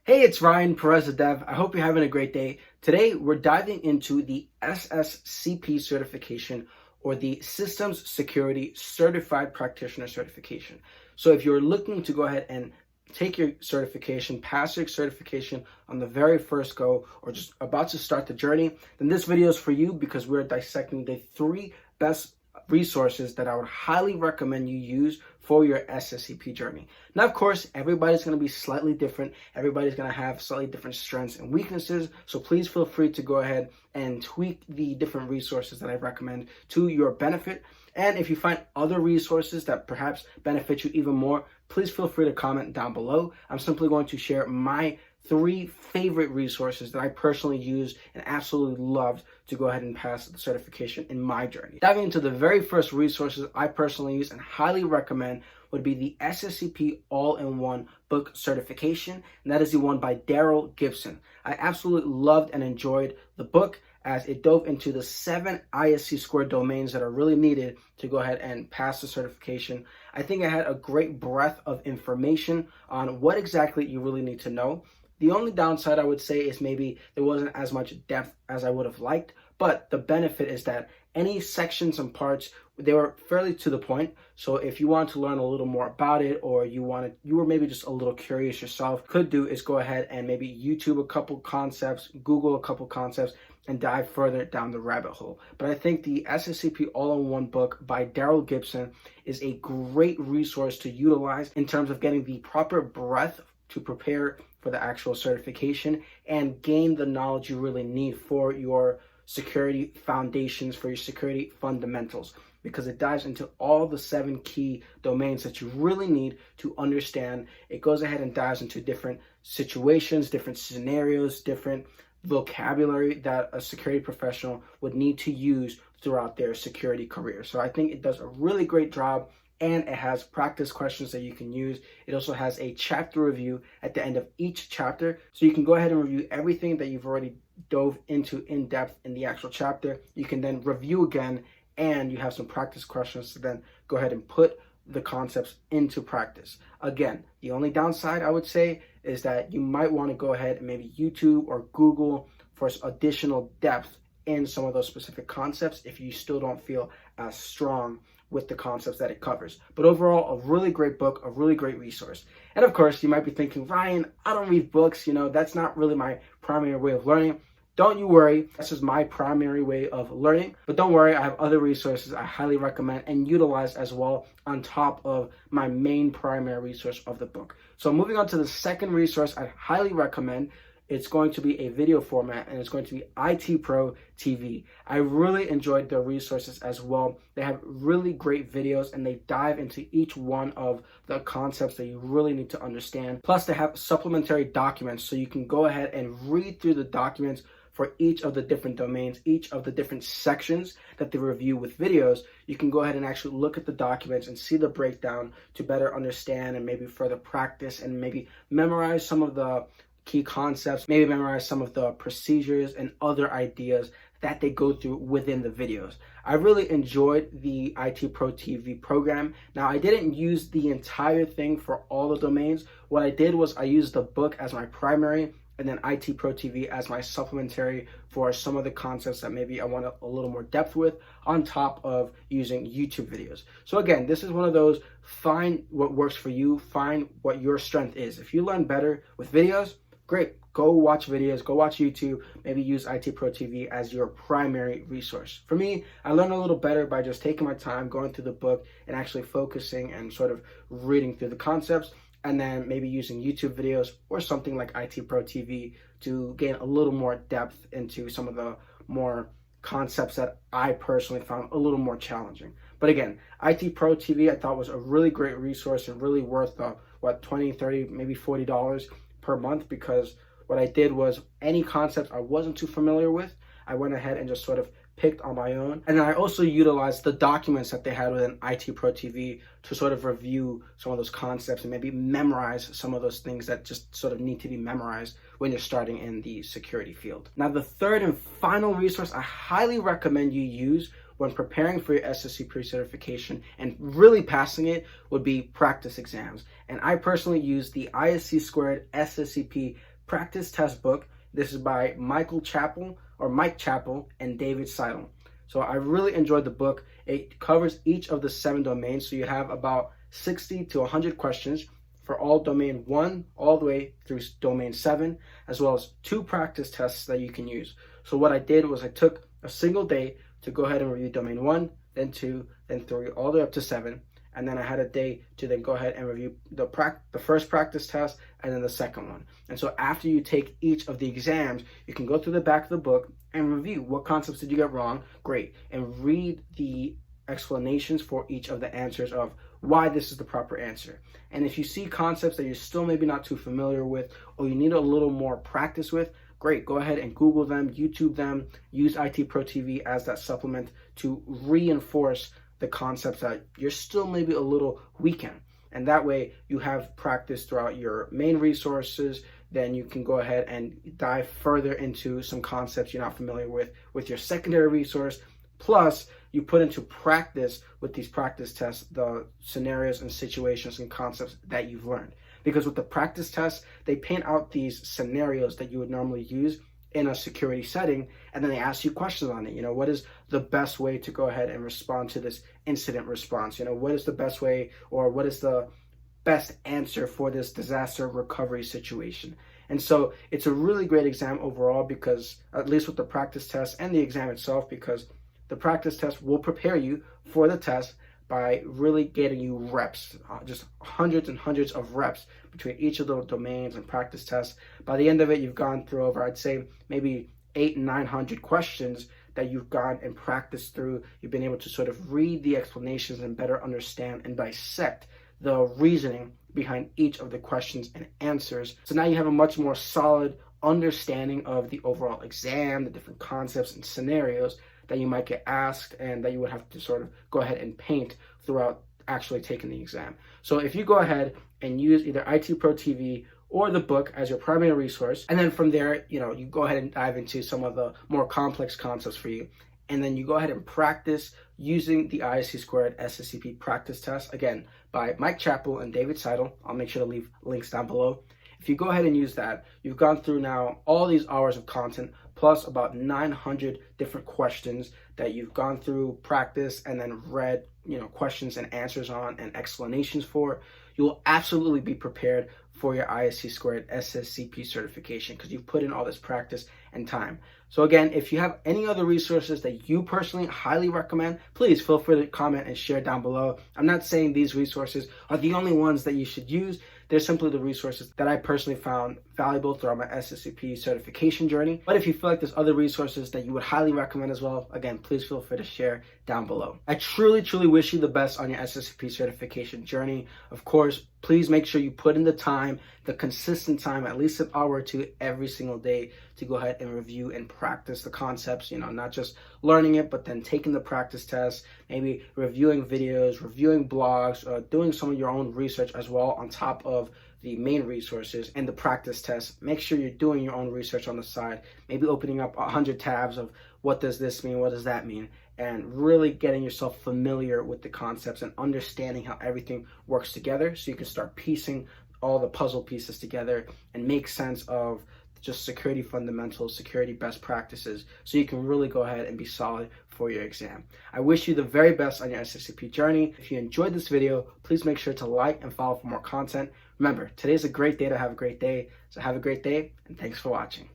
Hey, it's Ryan, PerezTheDev. I hope you're having a great day. Today, we're diving into the SSCP certification, or the Systems Security Certified Practitioner certification. So if you're looking to go ahead and take your certification, pass your certification on the very first go, or just about to start the journey, then this video is for you, because we're dissecting the 3 best resources that I would highly recommend you use for your SSCP journey. Now, of course, everybody's going to be slightly different. Everybody's going to have slightly different strengths and weaknesses. So please feel free to go ahead and tweak the different resources that I recommend to your benefit. And if you find other resources that perhaps benefit you even more, please feel free to comment down below. I'm simply going to share my 3 favorite resources that I personally used and absolutely loved to go ahead and pass the certification in my journey. Diving into the very first resources I personally use and highly recommend would be the SSCP All-in-One book certification, and that is the one by Daryl Gibson. I absolutely loved and enjoyed the book, as it dove into the 7 ISC2 domains that are really needed to go ahead and pass the certification. I think it had a great breadth of information on what exactly you really need to know. The only downside I would say is maybe there wasn't as much depth as I would have liked, but the benefit is that any sections and parts, they were fairly to the point. So if you want to learn a little more about it, or you were maybe just a little curious yourself, could do is go ahead and maybe YouTube a couple concepts, Google a couple concepts, and dive further down the rabbit hole. But I think the SSCP All-in-One book by Daryl Gibson is a great resource to utilize in terms of getting the proper breadth to prepare for the actual certification and gain the knowledge you really need for your security foundations, for your security fundamentals, because it dives into all the 7 key domains that you really need to understand. It goes ahead and dives into different situations, different scenarios, different vocabulary that a security professional would need to use throughout their security career. So I think it does a really great job, and it has practice questions that you can use. It also has a chapter review at the end of each chapter, so you can go ahead and review everything that you've already dove into in depth in the actual chapter. You can then review again, and you have some practice questions to then go ahead and put the concepts into practice. Again, the only downside I would say is that you might want to go ahead and maybe YouTube or Google for additional depth in some of those specific concepts if you still don't feel as strong with the concepts that it covers. But overall, a really great book, a really great resource. And of course, you might be thinking, Ryan, I don't read books, that's not really my primary way of learning. Don't you worry, this is my primary way of learning. But don't worry, I have other resources I highly recommend and utilize as well, on top of my main primary resource of the book. So moving on to the second resource I highly recommend, it's going to be a video format, and it's going to be IT Pro TV. I really enjoyed their resources as well. They have really great videos, and they dive into each one of the concepts that you really need to understand. Plus, they have supplementary documents, so you can go ahead and read through the documents for each of the different domains, each of the different sections that they review with videos. You can go ahead and actually look at the documents and see the breakdown to better understand and maybe further practice and maybe memorize some of the key concepts, maybe memorize some of the procedures and other ideas that they go through within the videos. I really enjoyed the IT Pro TV program. Now, I didn't use the entire thing for all the domains. What I did was I used the book as my primary, and then IT Pro TV as my supplementary for some of the concepts that maybe I want a little more depth with, on top of using YouTube videos. So again, this is one of those, find what works for you, find what your strength is. If you learn better with videos, great, go watch videos, go watch YouTube, maybe use IT Pro TV as your primary resource. For me, I learned a little better by just taking my time, going through the book, and actually focusing and sort of reading through the concepts, and then maybe using YouTube videos or something like IT Pro TV to gain a little more depth into some of the more concepts that I personally found a little more challenging. But again, IT Pro TV I thought was a really great resource and really worth the, $20, $30, maybe $40 per month, because what I did was any concepts I wasn't too familiar with, I went ahead and just sort of picked on my own. And then I also utilized the documents that they had within IT Pro TV to sort of review some of those concepts and maybe memorize some of those things that just sort of need to be memorized when you're starting in the security field. Now, the third and final resource I highly recommend you use when preparing for your SSCP certification and really passing it would be practice exams. And I personally use the ISC2 SSCP practice test book. This is by Mike Chappell and David Seidel. So I really enjoyed the book. It covers each of the 7 domains. So you have about 60 to 100 questions for all domain 1 all the way through domain 7, as well as 2 practice tests that you can use. So what I did was I took a single day to go ahead and review domain 1, then 2, then 3, all the way up to 7. And then I had a day to then go ahead and review the first practice test and then the second one. And so after you take each of the exams, you can go through the back of the book and review what concepts did you get wrong, great, and read the explanations for each of the answers of why this is the proper answer. And if you see concepts that you're still maybe not too familiar with or you need a little more practice with, great, go ahead and Google them, YouTube them, use IT Pro TV as that supplement to reinforce the concepts that you're still maybe a little weak in. And that way you have practice throughout your main resources. Then you can go ahead and dive further into some concepts you're not familiar with your secondary resource. Plus, you put into practice with these practice tests the scenarios and situations and concepts that you've learned. Because with the practice tests, they paint out these scenarios that you would normally use in a security setting, and then they ask you questions on it. You know, what is the best way to go ahead and respond to this incident response? You know, what is the best way, or what is the best answer for this disaster recovery situation? And so it's a really great exam overall, because at least with the practice test and the exam itself, because the practice test will prepare you for the test by really getting you reps, just hundreds and hundreds of reps between each of the domains and practice tests. By the end of it, you've gone through over, I'd say, maybe 800 and 900 questions that you've gone and practiced through. You've been able to sort of read the explanations and better understand and dissect the reasoning behind each of the questions and answers. So now you have a much more solid understanding of the overall exam, the different concepts and scenarios that you might get asked and that you would have to sort of go ahead and paint throughout actually taking the exam. So if you go ahead and use either IT Pro TV or the book as your primary resource, and then from there, you know, you go ahead and dive into some of the more complex concepts for you, and then you go ahead and practice using the ISC2 SSCP practice test, again, by Mike Chappell and David Seidel. I'll make sure to leave links down below. If you go ahead and use that, you've gone through now all these hours of content, plus about 900 different questions that you've gone through, practice, and then read, you know, questions and answers on and explanations for. You will absolutely be prepared for your ISC2 SSCP certification because you've put in all this practice and time. So again, if you have any other resources that you personally highly recommend, please feel free to comment and share down below. I'm not saying these resources are the only ones that you should use. They're simply the resources that I personally found valuable throughout my SSCP certification journey. But if you feel like there's other resources that you would highly recommend as well, again, please feel free to share down below. I truly, truly wish you the best on your SSCP certification journey. Of course, please make sure you put in the time, the consistent time, at least an hour or two every single day to go ahead and review and practice the concepts, you know, not just learning it, but then taking the practice tests, maybe reviewing videos, reviewing blogs, doing some of your own research as well on top of the main resources and the practice tests. Make sure you're doing your own research on the side, maybe opening up 100 tabs of what does this mean, what does that mean, and really getting yourself familiar with the concepts and understanding how everything works together so you can start piecing all the puzzle pieces together and make sense of just security fundamentals, security best practices, so you can really go ahead and be solid for your exam. I wish you the very best on your SSCP journey. If you enjoyed this video, please make sure to like and follow for more content. Remember, today's a great day to have a great day, so have a great day, and thanks for watching.